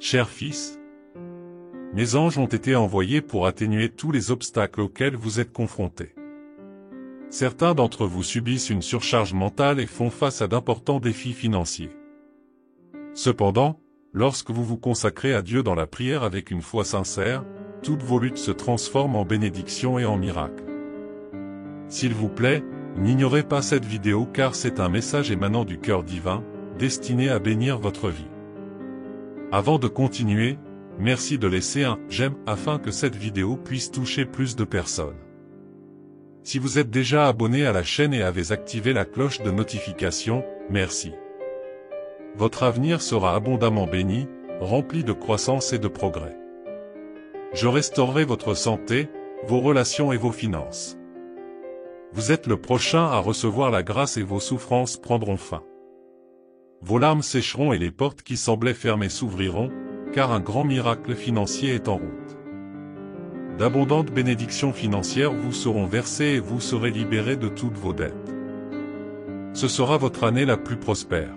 Cher fils, mes anges ont été envoyés pour atténuer tous les obstacles auxquels vous êtes confrontés. Certains d'entre vous subissent une surcharge mentale et font face à d'importants défis financiers. Cependant, lorsque vous vous consacrez à Dieu dans la prière avec une foi sincère, toutes vos luttes se transforment en bénédictions et en miracles. S'il vous plaît, n'ignorez pas cette vidéo car c'est un message émanant du cœur divin, destiné à bénir votre vie. Avant de continuer, merci de laisser un « j'aime » afin que cette vidéo puisse toucher plus de personnes. Si vous êtes déjà abonné à la chaîne et avez activé la cloche de notification, merci. Votre avenir sera abondamment béni, rempli de croissance et de progrès. Je restaurerai votre santé, vos relations et vos finances. Vous êtes le prochain à recevoir la grâce et vos souffrances prendront fin. Vos larmes sécheront et les portes qui semblaient fermées s'ouvriront, car un grand miracle financier est en route. D'abondantes bénédictions financières vous seront versées et vous serez libérés de toutes vos dettes. Ce sera votre année la plus prospère.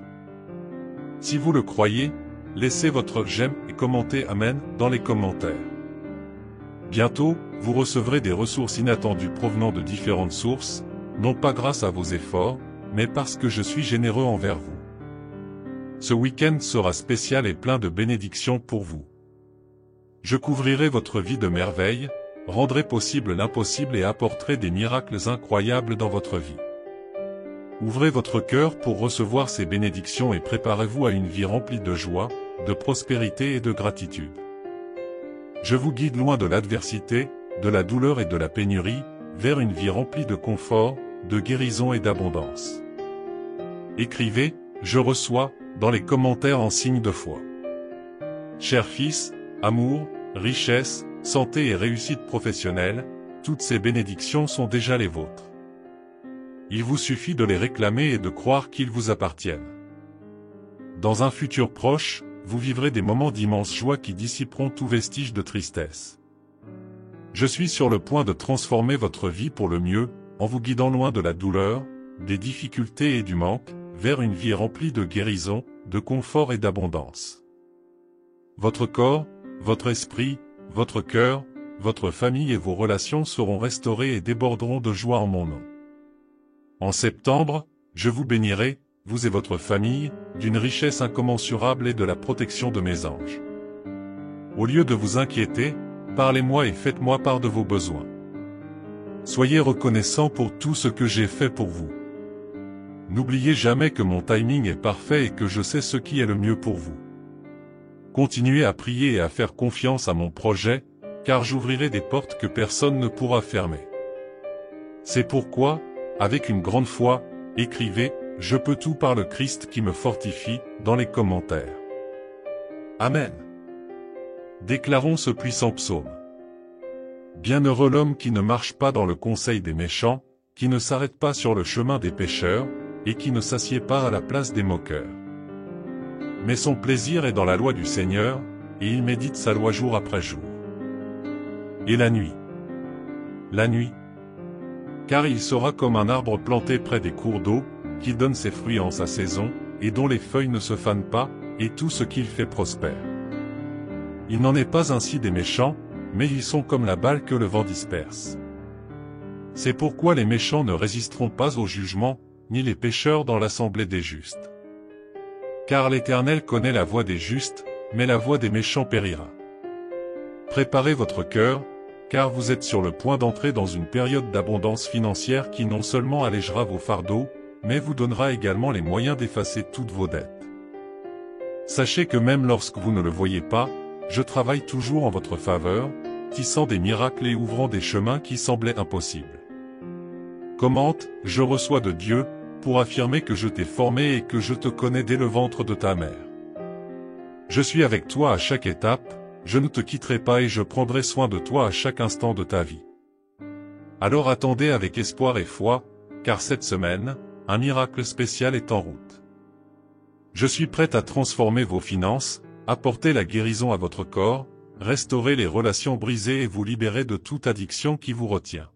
Si vous le croyez, laissez votre j'aime et commentez Amen dans les commentaires. Bientôt, vous recevrez des ressources inattendues provenant de différentes sources, non pas grâce à vos efforts, mais parce que je suis généreux envers vous. Ce week-end sera spécial et plein de bénédictions pour vous. Je couvrirai votre vie de merveilles, rendrai possible l'impossible et apporterai des miracles incroyables dans votre vie. Ouvrez votre cœur pour recevoir ces bénédictions et préparez-vous à une vie remplie de joie, de prospérité et de gratitude. Je vous guide loin de l'adversité, de la douleur et de la pénurie, vers une vie remplie de confort, de guérison et d'abondance. Écrivez « Je reçois » dans les commentaires en signe de foi. Cher fils, amour, richesse, santé et réussite professionnelle, toutes ces bénédictions sont déjà les vôtres. Il vous suffit de les réclamer et de croire qu'ils vous appartiennent. Dans un futur proche, vous vivrez des moments d'immense joie qui dissiperont tout vestige de tristesse. Je suis sur le point de transformer votre vie pour le mieux, en vous guidant loin de la douleur, des difficultés et du manque, vers une vie remplie de guérison, de confort et d'abondance. Votre corps, votre esprit, votre cœur, votre famille et vos relations seront restaurés et déborderont de joie en mon nom. En septembre, je vous bénirai, vous et votre famille, d'une richesse incommensurable et de la protection de mes anges. Au lieu de vous inquiéter, parlez-moi et faites-moi part de vos besoins. Soyez reconnaissants pour tout ce que j'ai fait pour vous. N'oubliez jamais que mon timing est parfait et que je sais ce qui est le mieux pour vous. Continuez à prier et à faire confiance à mon projet, car j'ouvrirai des portes que personne ne pourra fermer. C'est pourquoi, avec une grande foi, écrivez « Je peux tout par le Christ qui me fortifie » dans les commentaires. Amen. Déclarons ce puissant psaume. Bienheureux l'homme qui ne marche pas dans le conseil des méchants, qui ne s'arrête pas sur le chemin des pécheurs, et qui ne s'assied pas à la place des moqueurs. Mais son plaisir est dans la loi du Seigneur, et il médite sa loi jour après jour. Et la nuit. La nuit. Car il sera comme un arbre planté près des cours d'eau, qui donne ses fruits en sa saison, et dont les feuilles ne se fanent pas, et tout ce qu'il fait prospère. Il n'en est pas ainsi des méchants, mais ils sont comme la balle que le vent disperse. C'est pourquoi les méchants ne résisteront pas au jugement, ni les pécheurs dans l'assemblée des justes. Car l'Éternel connaît la voie des justes, mais la voie des méchants périra. Préparez votre cœur, car vous êtes sur le point d'entrer dans une période d'abondance financière qui non seulement allégera vos fardeaux, mais vous donnera également les moyens d'effacer toutes vos dettes. Sachez que même lorsque vous ne le voyez pas, je travaille toujours en votre faveur, tissant des miracles et ouvrant des chemins qui semblaient impossibles. Commente, je reçois de Dieu, pour affirmer que je t'ai formé et que je te connais dès le ventre de ta mère. Je suis avec toi à chaque étape, je ne te quitterai pas et je prendrai soin de toi à chaque instant de ta vie. Alors attendez avec espoir et foi, car cette semaine, un miracle spécial est en route. Je suis prêt à transformer vos finances, apporter la guérison à votre corps, restaurer les relations brisées et vous libérer de toute addiction qui vous retient.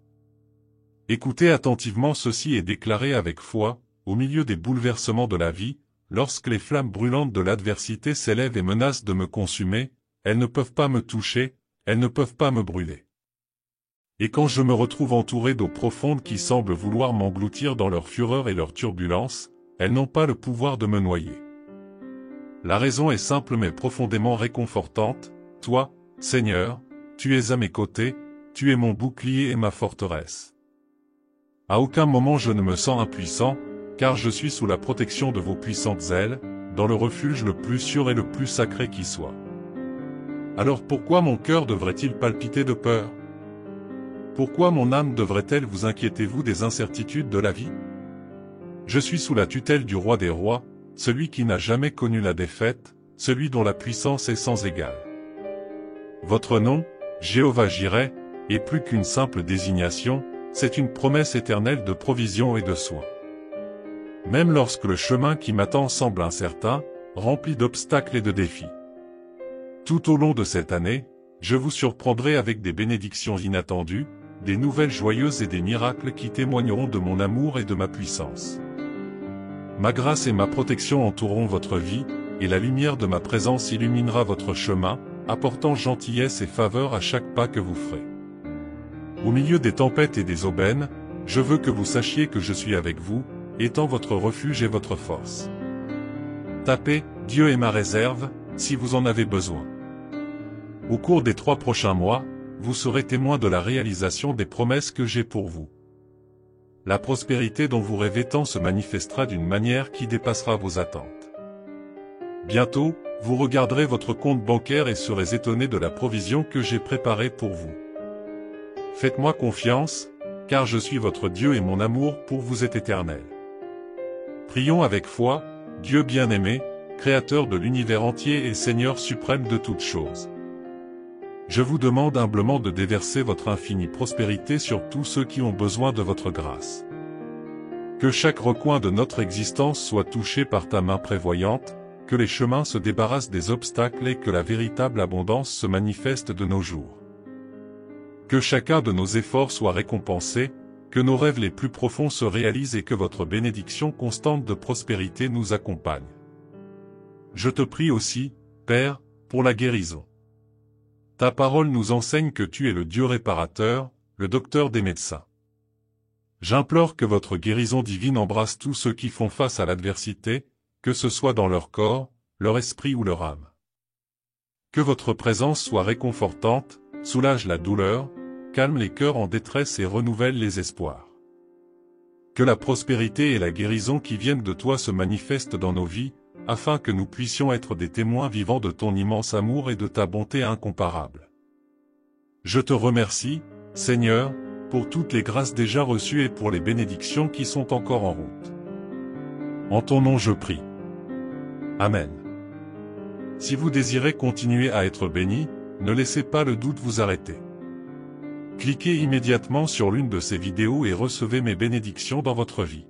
Écoutez attentivement ceci et déclarez avec foi, au milieu des bouleversements de la vie, lorsque les flammes brûlantes de l'adversité s'élèvent et menacent de me consumer, elles ne peuvent pas me toucher, elles ne peuvent pas me brûler. Et quand je me retrouve entouré d'eaux profondes qui semblent vouloir m'engloutir dans leur fureur et leur turbulence, elles n'ont pas le pouvoir de me noyer. La raison est simple mais profondément réconfortante, toi, Seigneur, tu es à mes côtés, tu es mon bouclier et ma forteresse. À aucun moment je ne me sens impuissant, car je suis sous la protection de vos puissantes ailes, dans le refuge le plus sûr et le plus sacré qui soit. Alors pourquoi mon cœur devrait-il palpiter de peur? Pourquoi mon âme devrait-elle vous inquiétez-vous des incertitudes de la vie? Je suis sous la tutelle du roi des rois, celui qui n'a jamais connu la défaite, celui dont la puissance est sans égale. Votre nom, Jéhovah Jireh, est plus qu'une simple désignation, c'est une promesse éternelle de provision et de soin. Même lorsque le chemin qui m'attend semble incertain, rempli d'obstacles et de défis. Tout au long de cette année, je vous surprendrai avec des bénédictions inattendues, des nouvelles joyeuses et des miracles qui témoigneront de mon amour et de ma puissance. Ma grâce et ma protection entoureront votre vie, et la lumière de ma présence illuminera votre chemin, apportant gentillesse et faveur à chaque pas que vous ferez. Au milieu des tempêtes et des aubaines, je veux que vous sachiez que je suis avec vous, étant votre refuge et votre force. Tapez « Dieu est ma réserve » si vous en avez besoin. Au cours des 3 prochains mois, vous serez témoin de la réalisation des promesses que j'ai pour vous. La prospérité dont vous rêvez tant se manifestera d'une manière qui dépassera vos attentes. Bientôt, vous regarderez votre compte bancaire et serez étonné de la provision que j'ai préparée pour vous. Faites-moi confiance, car je suis votre Dieu et mon amour pour vous est éternel. Prions avec foi, Dieu bien-aimé, Créateur de l'univers entier et Seigneur suprême de toutes choses. Je vous demande humblement de déverser votre infinie prospérité sur tous ceux qui ont besoin de votre grâce. Que chaque recoin de notre existence soit touché par ta main prévoyante, que les chemins se débarrassent des obstacles et que la véritable abondance se manifeste de nos jours. Que chacun de nos efforts soit récompensé, que nos rêves les plus profonds se réalisent et que votre bénédiction constante de prospérité nous accompagne. Je te prie aussi, Père, pour la guérison. Ta parole nous enseigne que tu es le Dieu réparateur, le docteur des médecins. J'implore que votre guérison divine embrasse tous ceux qui font face à l'adversité, que ce soit dans leur corps, leur esprit ou leur âme. Que votre présence soit réconfortante, soulage la douleur, calme les cœurs en détresse et renouvelle les espoirs. Que la prospérité et la guérison qui viennent de toi se manifestent dans nos vies, afin que nous puissions être des témoins vivants de ton immense amour et de ta bonté incomparable. Je te remercie, Seigneur, pour toutes les grâces déjà reçues et pour les bénédictions qui sont encore en route. En ton nom je prie. Amen. Si vous désirez continuer à être béni, ne laissez pas le doute vous arrêter. Cliquez immédiatement sur l'une de ces vidéos et recevez mes bénédictions dans votre vie.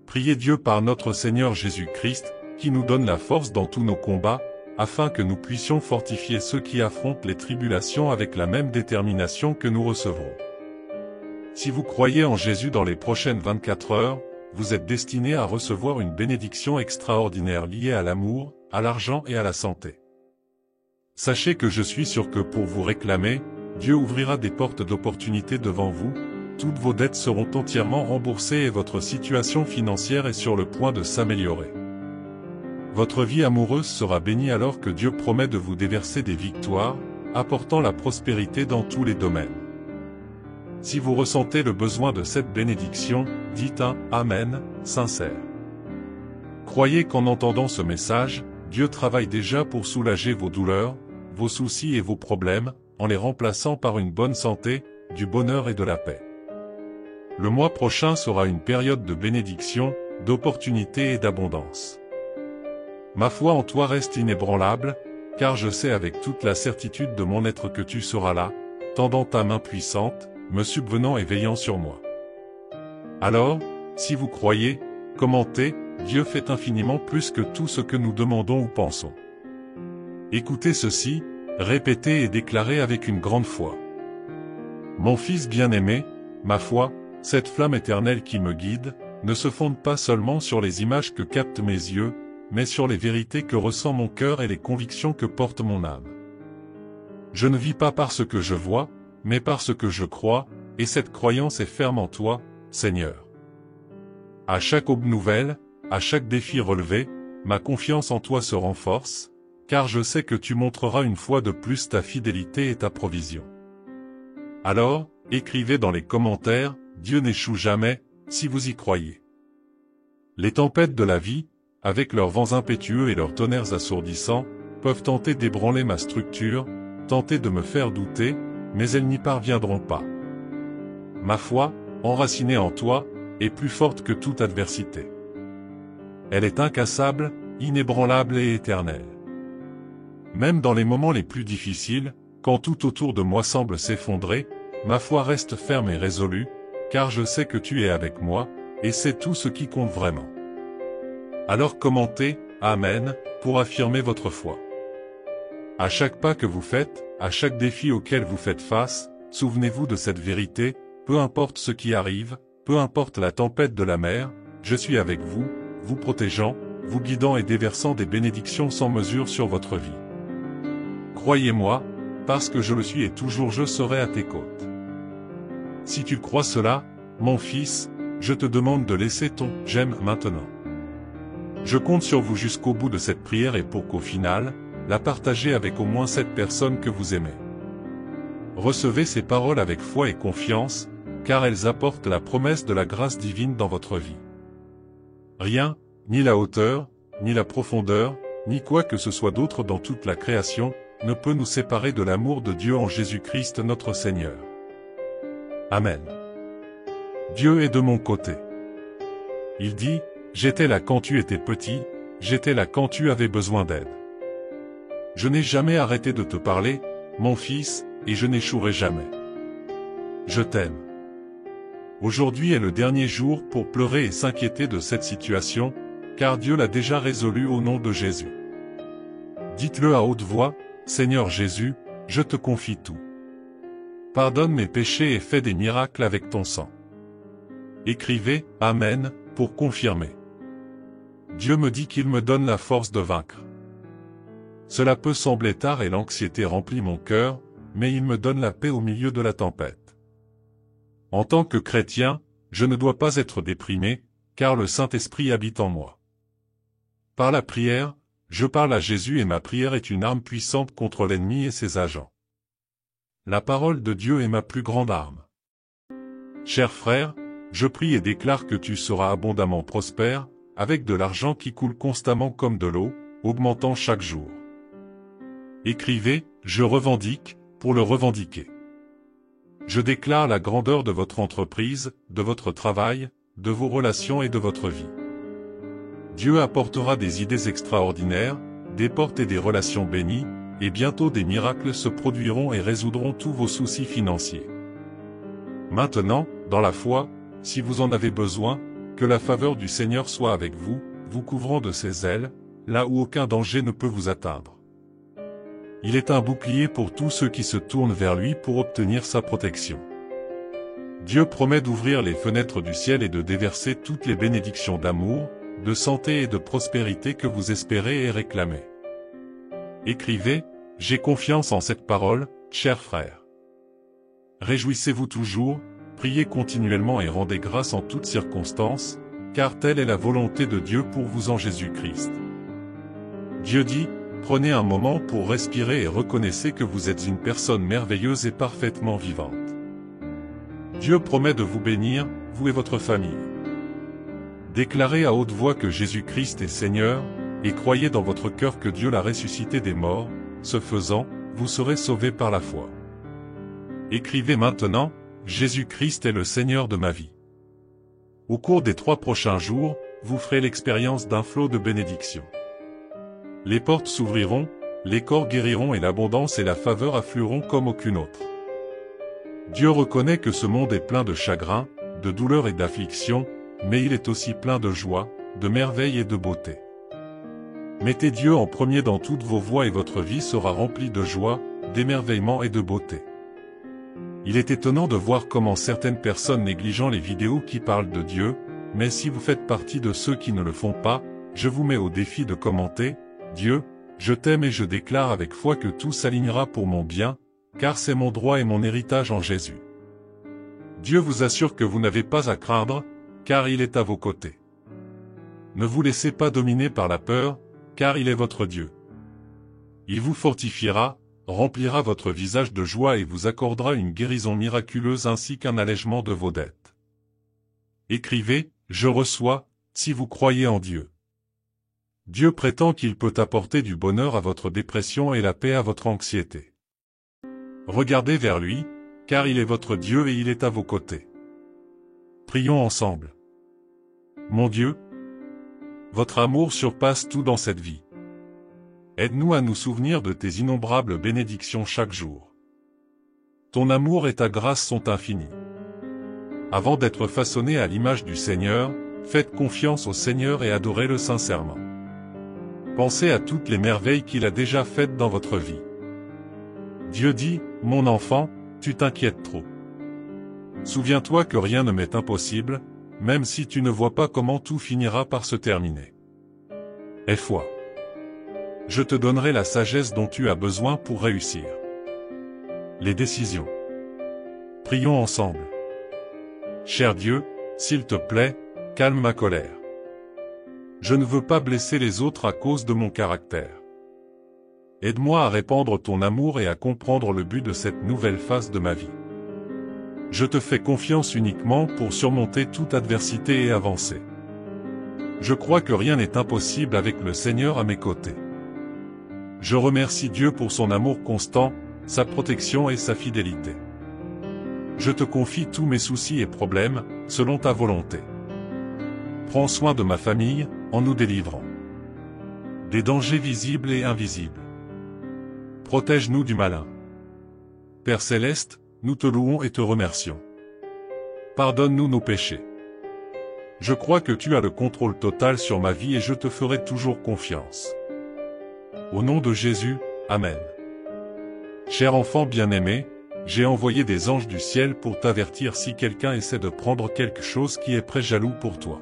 Priez Dieu par notre Seigneur Jésus-Christ, qui nous donne la force dans tous nos combats, afin que nous puissions fortifier ceux qui affrontent les tribulations avec la même détermination que nous recevrons. Si vous croyez en Jésus dans les prochaines 24 heures, vous êtes destiné à recevoir une bénédiction extraordinaire liée à l'amour, à l'argent et à la santé. Sachez que je suis sûr que pour vous réclamer, Dieu ouvrira des portes d'opportunité devant vous, toutes vos dettes seront entièrement remboursées et votre situation financière est sur le point de s'améliorer. Votre vie amoureuse sera bénie alors que Dieu promet de vous déverser des victoires, apportant la prospérité dans tous les domaines. Si vous ressentez le besoin de cette bénédiction, dites un « Amen » sincère. Croyez qu'en entendant ce message, Dieu travaille déjà pour soulager vos douleurs, vos soucis et vos problèmes, en les remplaçant par une bonne santé, du bonheur et de la paix. Le mois prochain sera une période de bénédiction, d'opportunité et d'abondance. Ma foi en toi reste inébranlable, car je sais avec toute la certitude de mon être que tu seras là, tendant ta main puissante, me subvenant et veillant sur moi. Alors, si vous croyez, commentez, Dieu fait infiniment plus que tout ce que nous demandons ou pensons. Écoutez ceci, répétez et déclarez avec une grande foi. Mon fils bien-aimé, ma foi, cette flamme éternelle qui me guide, ne se fondent pas seulement sur les images que captent mes yeux, mais sur les vérités que ressent mon cœur et les convictions que porte mon âme. Je ne vis pas par ce que je vois, mais par ce que je crois, et cette croyance est ferme en toi, Seigneur. À chaque aube nouvelle, à chaque défi relevé, ma confiance en toi se renforce, car je sais que tu montreras une fois de plus ta fidélité et ta provision. Alors, écrivez dans les commentaires, Dieu n'échoue jamais, si vous y croyez. Les tempêtes de la vie, avec leurs vents impétueux et leurs tonnerres assourdissants, peuvent tenter d'ébranler ma structure, tenter de me faire douter, mais elles n'y parviendront pas. Ma foi, enracinée en toi, est plus forte que toute adversité. Elle est incassable, inébranlable et éternelle. Même dans les moments les plus difficiles, quand tout autour de moi semble s'effondrer, ma foi reste ferme et résolue, car je sais que tu es avec moi, et c'est tout ce qui compte vraiment. Alors commentez « Amen » pour affirmer votre foi. À chaque pas que vous faites, à chaque défi auquel vous faites face, souvenez-vous de cette vérité, peu importe ce qui arrive, peu importe la tempête de la mer, je suis avec vous, vous protégeant, vous guidant et déversant des bénédictions sans mesure sur votre vie. Croyez-moi, parce que je le suis et toujours je serai à tes côtes. Si tu crois cela, mon fils, je te demande de laisser ton « j'aime » maintenant. Je compte sur vous jusqu'au bout de cette prière et pour qu'au final, la partagez avec au moins 7 personnes que vous aimez. Recevez ces paroles avec foi et confiance, car elles apportent la promesse de la grâce divine dans votre vie. Rien, ni la hauteur, ni la profondeur, ni quoi que ce soit d'autre dans toute la création, ne peut nous séparer de l'amour de Dieu en Jésus-Christ notre Seigneur. Amen. Dieu est de mon côté. Il dit, « J'étais là quand tu étais petit, j'étais là quand tu avais besoin d'aide. » Je n'ai jamais arrêté de te parler, mon fils, et je n'échouerai jamais. Je t'aime. Aujourd'hui est le dernier jour pour pleurer et s'inquiéter de cette situation, car Dieu l'a déjà résolu au nom de Jésus. Dites-le à haute voix, « Seigneur Jésus, je te confie tout. Pardonne mes péchés et fais des miracles avec ton sang. » Écrivez « Amen » pour confirmer. Dieu me dit qu'il me donne la force de vaincre. Cela peut sembler tard et l'anxiété remplit mon cœur, mais il me donne la paix au milieu de la tempête. En tant que chrétien, je ne dois pas être déprimé, car le Saint-Esprit habite en moi. Par la prière, je parle à Jésus et ma prière est une arme puissante contre l'ennemi et ses agents. La parole de Dieu est ma plus grande arme. Cher frère, je prie et déclare que tu seras abondamment prospère, avec de l'argent qui coule constamment comme de l'eau, augmentant chaque jour. Écrivez, je revendique, pour le revendiquer. Je déclare la grandeur de votre entreprise, de votre travail, de vos relations et de votre vie. Dieu apportera des idées extraordinaires, des portes et des relations bénies, et bientôt des miracles se produiront et résoudront tous vos soucis financiers. Maintenant, dans la foi, si vous en avez besoin, que la faveur du Seigneur soit avec vous, vous couvrant de ses ailes, là où aucun danger ne peut vous atteindre. Il est un bouclier pour tous ceux qui se tournent vers lui pour obtenir sa protection. Dieu promet d'ouvrir les fenêtres du ciel et de déverser toutes les bénédictions d'amour, de santé et de prospérité que vous espérez et réclamez. Écrivez, j'ai confiance en cette parole, chers frères. Réjouissez-vous toujours, priez continuellement et rendez grâce en toutes circonstances, car telle est la volonté de Dieu pour vous en Jésus-Christ. Dieu dit, prenez un moment pour respirer et reconnaissez que vous êtes une personne merveilleuse et parfaitement vivante. Dieu promet de vous bénir, vous et votre famille. Déclarez à haute voix que Jésus-Christ est Seigneur, et croyez dans votre cœur que Dieu l'a ressuscité des morts, ce faisant, vous serez sauvés par la foi. Écrivez maintenant, Jésus-Christ est le Seigneur de ma vie. Au cours des 3 prochains jours, vous ferez l'expérience d'un flot de bénédictions. Les portes s'ouvriront, les corps guériront et l'abondance et la faveur afflueront comme aucune autre. Dieu reconnaît que ce monde est plein de chagrin, de douleur et d'affliction, mais il est aussi plein de joie, de merveille et de beauté. Mettez Dieu en premier dans toutes vos voies et votre vie sera remplie de joie, d'émerveillement et de beauté. Il est étonnant de voir comment certaines personnes négligeant les vidéos qui parlent de Dieu, mais si vous faites partie de ceux qui ne le font pas, je vous mets au défi de commenter « Dieu, je t'aime et je déclare avec foi que tout s'alignera pour mon bien, car c'est mon droit et mon héritage en Jésus. » Dieu vous assure que vous n'avez pas à craindre, car il est à vos côtés. Ne vous laissez pas dominer par la peur, car il est votre Dieu. Il vous fortifiera, remplira votre visage de joie et vous accordera une guérison miraculeuse ainsi qu'un allègement de vos dettes. Écrivez « Je reçois » si vous croyez en Dieu. Dieu prétend qu'il peut apporter du bonheur à votre dépression et la paix à votre anxiété. Regardez vers lui, car il est votre Dieu et il est à vos côtés. Prions ensemble. Mon Dieu, votre amour surpasse tout dans cette vie. Aide-nous à nous souvenir de tes innombrables bénédictions chaque jour. Ton amour et ta grâce sont infinis. Avant d'être façonné à l'image du Seigneur, faites confiance au Seigneur et adorez-le sincèrement. Pensez à toutes les merveilles qu'il a déjà faites dans votre vie. Dieu dit, « Mon enfant, tu t'inquiètes trop. Souviens-toi que rien ne m'est impossible, même si tu ne vois pas comment tout finira par se terminer. Aie foi. Je te donnerai la sagesse dont tu as besoin pour réussir. » Les décisions. Prions ensemble. Cher Dieu, s'il te plaît, calme ma colère. Je ne veux pas blesser les autres à cause de mon caractère. Aide-moi à répandre ton amour et à comprendre le but de cette nouvelle phase de ma vie. Je te fais confiance uniquement pour surmonter toute adversité et avancer. Je crois que rien n'est impossible avec le Seigneur à mes côtés. Je remercie Dieu pour son amour constant, sa protection et sa fidélité. Je te confie tous mes soucis et problèmes, selon ta volonté. Prends soin de ma famille, en nous délivrant des dangers visibles et invisibles. Protège-nous du malin. Père Céleste, nous te louons et te remercions. Pardonne-nous nos péchés. Je crois que tu as le contrôle total sur ma vie et je te ferai toujours confiance. Au nom de Jésus, Amen. Cher enfant bien-aimé, j'ai envoyé des anges du ciel pour t'avertir si quelqu'un essaie de prendre quelque chose qui est très jaloux pour toi.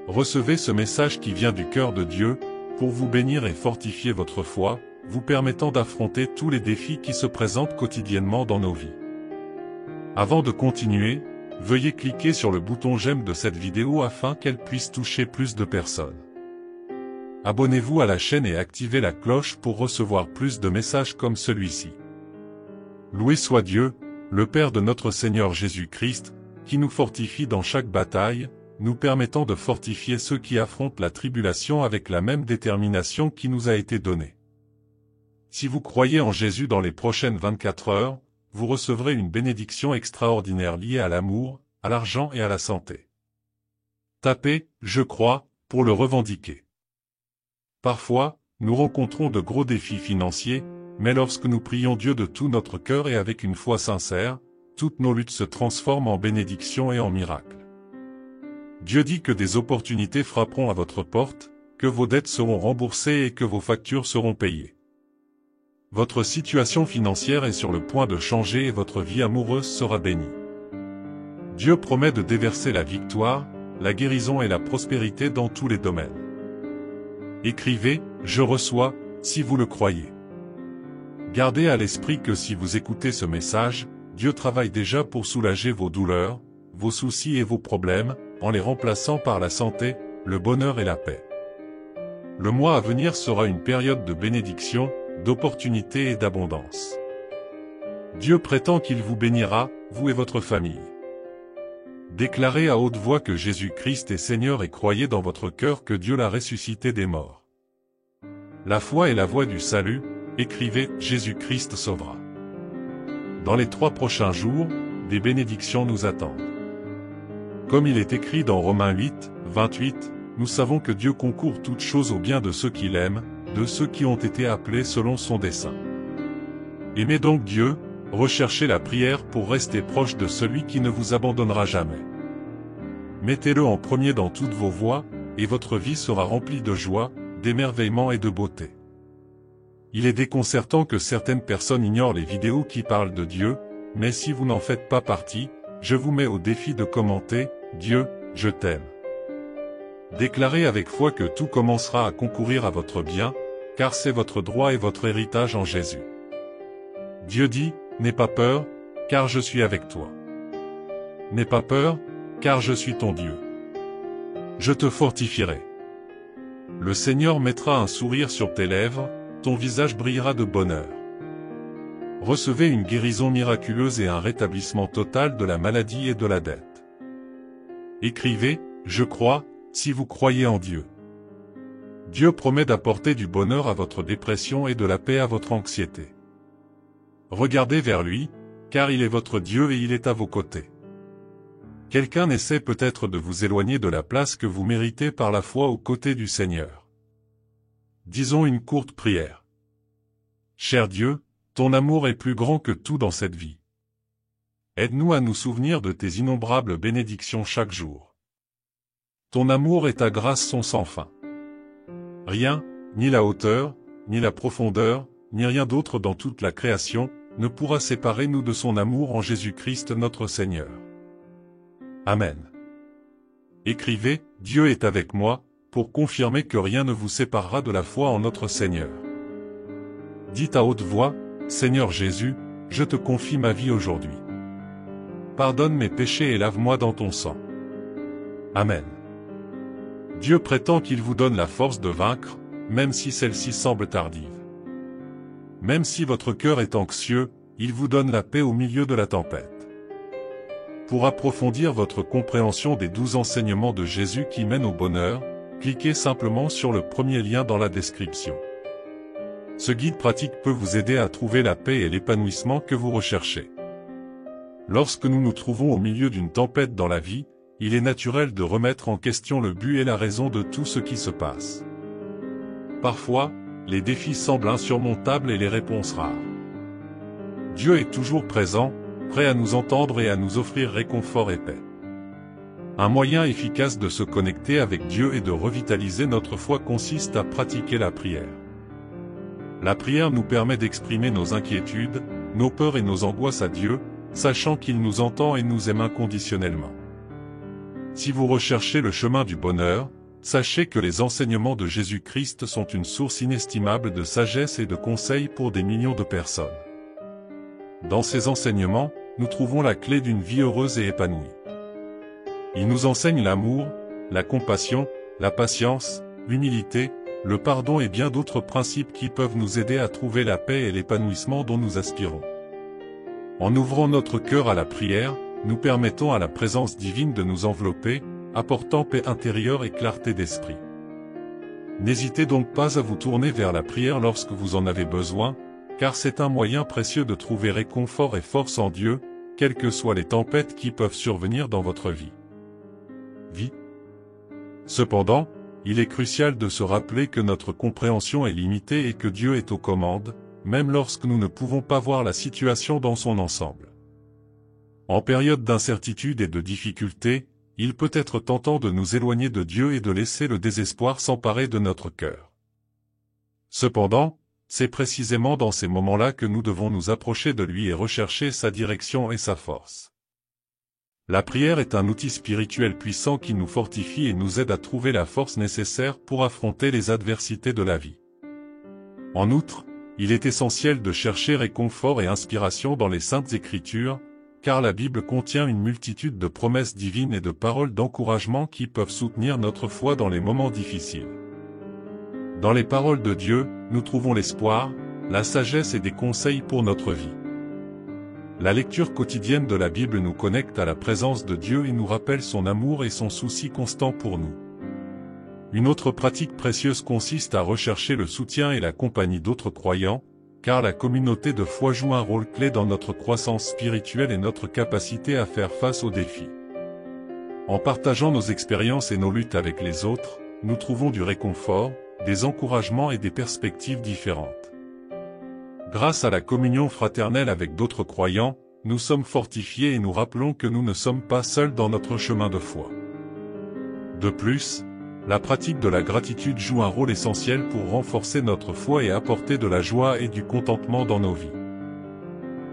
Recevez ce message qui vient du cœur de Dieu, pour vous bénir et fortifier votre foi, vous permettant d'affronter tous les défis qui se présentent quotidiennement dans nos vies. Avant de continuer, veuillez cliquer sur le bouton j'aime de cette vidéo afin qu'elle puisse toucher plus de personnes. Abonnez-vous à la chaîne et activez la cloche pour recevoir plus de messages comme celui-ci. Loué soit Dieu, le Père de notre Seigneur Jésus-Christ, qui nous fortifie dans chaque bataille, nous permettant de fortifier ceux qui affrontent la tribulation avec la même détermination qui nous a été donnée. Si vous croyez en Jésus dans les prochaines 24 heures, vous recevrez une bénédiction extraordinaire liée à l'amour, à l'argent et à la santé. Tapez « Je crois » pour le revendiquer. Parfois, nous rencontrons de gros défis financiers, mais lorsque nous prions Dieu de tout notre cœur et avec une foi sincère, toutes nos luttes se transforment en bénédictions et en miracles. Dieu dit que des opportunités frapperont à votre porte, que vos dettes seront remboursées et que vos factures seront payées. Votre situation financière est sur le point de changer et votre vie amoureuse sera bénie. Dieu promet de déverser la victoire, la guérison et la prospérité dans tous les domaines. Écrivez « Je reçois » si vous le croyez. Gardez à l'esprit que si vous écoutez ce message, Dieu travaille déjà pour soulager vos douleurs, vos soucis et vos problèmes, en les remplaçant par la santé, le bonheur et la paix. Le mois à venir sera une période de bénédiction, d'opportunités et d'abondance. Dieu prétend qu'il vous bénira, vous et votre famille. Déclarez à haute voix que Jésus-Christ est Seigneur et croyez dans votre cœur que Dieu l'a ressuscité des morts. La foi est la voie du salut, écrivez « Jésus-Christ sauvera ». Dans les 3 prochains jours, des bénédictions nous attendent. Comme il est écrit dans Romains 8, 28, nous savons que Dieu concourt toutes choses au bien de ceux qu'il aime, de ceux qui ont été appelés selon son dessein. Aimez donc Dieu, recherchez la prière pour rester proche de celui qui ne vous abandonnera jamais. Mettez-le en premier dans toutes vos voies, et votre vie sera remplie de joie, d'émerveillement et de beauté. Il est déconcertant que certaines personnes ignorent les vidéos qui parlent de Dieu, mais si vous n'en faites pas partie, je vous mets au défi de commenter « Dieu, je t'aime. Déclarez avec foi que tout commencera à concourir à votre bien, car c'est votre droit et votre héritage en Jésus. Dieu dit, n'aie pas peur, car je suis avec toi. N'aie pas peur, car je suis ton Dieu. Je te fortifierai. Le Seigneur mettra un sourire sur tes lèvres, ton visage brillera de bonheur. Recevez une guérison miraculeuse et un rétablissement total de la maladie et de la dette. Écrivez, je crois, si vous croyez en Dieu. Dieu promet d'apporter du bonheur à votre dépression et de la paix à votre anxiété. Regardez vers lui, car il est votre Dieu et il est à vos côtés. Quelqu'un essaie peut-être de vous éloigner de la place que vous méritez par la foi aux côtés du Seigneur. Disons une courte prière. Cher Dieu, ton amour est plus grand que tout dans cette vie. Aide-nous à nous souvenir de tes innombrables bénédictions chaque jour. Ton amour et ta grâce sont sans fin. Rien, ni la hauteur, ni la profondeur, ni rien d'autre dans toute la création, ne pourra séparer nous de son amour en Jésus-Christ notre Seigneur. Amen. Écrivez, Dieu est avec moi, pour confirmer que rien ne vous séparera de la foi en notre Seigneur. Dites à haute voix, Seigneur Jésus, je te confie ma vie aujourd'hui. Pardonne mes péchés et lave-moi dans ton sang. Amen. Dieu prétend qu'il vous donne la force de vaincre, même si celle-ci semble tardive. Même si votre cœur est anxieux, il vous donne la paix au milieu de la tempête. Pour approfondir votre compréhension des 12 enseignements de Jésus qui mènent au bonheur, cliquez simplement sur le premier lien dans la description. Ce guide pratique peut vous aider à trouver la paix et l'épanouissement que vous recherchez. Lorsque nous nous trouvons au milieu d'une tempête dans la vie, il est naturel de remettre en question le but et la raison de tout ce qui se passe. Parfois, les défis semblent insurmontables et les réponses rares. Dieu est toujours présent, prêt à nous entendre et à nous offrir réconfort et paix. Un moyen efficace de se connecter avec Dieu et de revitaliser notre foi consiste à pratiquer la prière. La prière nous permet d'exprimer nos inquiétudes, nos peurs et nos angoisses à Dieu, sachant qu'il nous entend et nous aime inconditionnellement. Si vous recherchez le chemin du bonheur, sachez que les enseignements de Jésus-Christ sont une source inestimable de sagesse et de conseils pour des millions de personnes. Dans ces enseignements, nous trouvons la clé d'une vie heureuse et épanouie. Il nous enseigne l'amour, la compassion, la patience, l'humilité, le pardon et bien d'autres principes qui peuvent nous aider à trouver la paix et l'épanouissement dont nous aspirons. En ouvrant notre cœur à la prière, nous permettons à la présence divine de nous envelopper, apportant paix intérieure et clarté d'esprit. N'hésitez donc pas à vous tourner vers la prière lorsque vous en avez besoin, car c'est un moyen précieux de trouver réconfort et force en Dieu, quelles que soient les tempêtes qui peuvent survenir dans votre vie. Cependant, il est crucial de se rappeler que notre compréhension est limitée et que Dieu est aux commandes, même lorsque nous ne pouvons pas voir la situation dans son ensemble. En période d'incertitude et de difficulté, il peut être tentant de nous éloigner de Dieu et de laisser le désespoir s'emparer de notre cœur. Cependant, c'est précisément dans ces moments-là que nous devons nous approcher de lui et rechercher sa direction et sa force. La prière est un outil spirituel puissant qui nous fortifie et nous aide à trouver la force nécessaire pour affronter les adversités de la vie. En outre, il est essentiel de chercher réconfort et inspiration dans les Saintes Écritures, car la Bible contient une multitude de promesses divines et de paroles d'encouragement qui peuvent soutenir notre foi dans les moments difficiles. Dans les paroles de Dieu, nous trouvons l'espoir, la sagesse et des conseils pour notre vie. La lecture quotidienne de la Bible nous connecte à la présence de Dieu et nous rappelle son amour et son souci constant pour nous. Une autre pratique précieuse consiste à rechercher le soutien et la compagnie d'autres croyants, car la communauté de foi joue un rôle clé dans notre croissance spirituelle et notre capacité à faire face aux défis. En partageant nos expériences et nos luttes avec les autres, nous trouvons du réconfort, des encouragements et des perspectives différentes. Grâce à la communion fraternelle avec d'autres croyants, nous sommes fortifiés et nous rappelons que nous ne sommes pas seuls dans notre chemin de foi. De plus, la pratique de la gratitude joue un rôle essentiel pour renforcer notre foi et apporter de la joie et du contentement dans nos vies.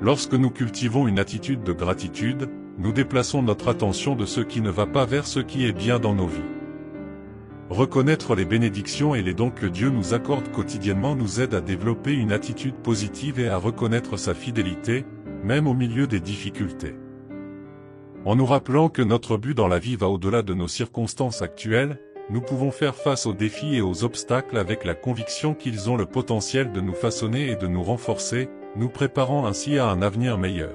Lorsque nous cultivons une attitude de gratitude, nous déplaçons notre attention de ce qui ne va pas vers ce qui est bien dans nos vies. Reconnaître les bénédictions et les dons que Dieu nous accorde quotidiennement nous aide à développer une attitude positive et à reconnaître sa fidélité, même au milieu des difficultés. En nous rappelant que notre but dans la vie va au-delà de nos circonstances actuelles, nous pouvons faire face aux défis et aux obstacles avec la conviction qu'ils ont le potentiel de nous façonner et de nous renforcer, nous préparant ainsi à un avenir meilleur.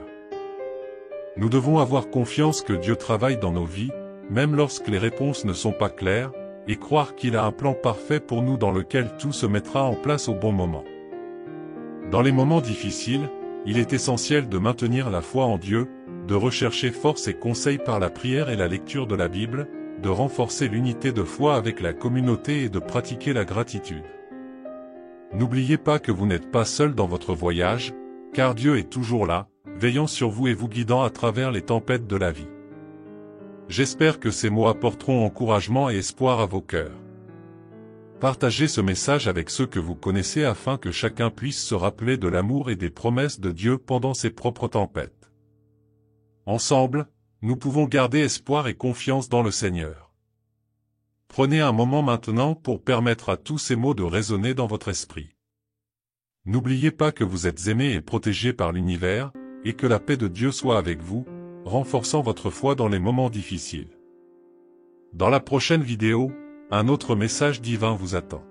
Nous devons avoir confiance que Dieu travaille dans nos vies, même lorsque les réponses ne sont pas claires, et croire qu'il a un plan parfait pour nous dans lequel tout se mettra en place au bon moment. Dans les moments difficiles, il est essentiel de maintenir la foi en Dieu, de rechercher force et conseil par la prière et la lecture de la Bible, de renforcer l'unité de foi avec la communauté et de pratiquer la gratitude. N'oubliez pas que vous n'êtes pas seul dans votre voyage, car Dieu est toujours là, veillant sur vous et vous guidant à travers les tempêtes de la vie. J'espère que ces mots apporteront encouragement et espoir à vos cœurs. Partagez ce message avec ceux que vous connaissez afin que chacun puisse se rappeler de l'amour et des promesses de Dieu pendant ses propres tempêtes. Ensemble, nous pouvons garder espoir et confiance dans le Seigneur. Prenez un moment maintenant pour permettre à tous ces mots de résonner dans votre esprit. N'oubliez pas que vous êtes aimés et protégés par l'univers, et que la paix de Dieu soit avec vous, renforçant votre foi dans les moments difficiles. Dans la prochaine vidéo, un autre message divin vous attend.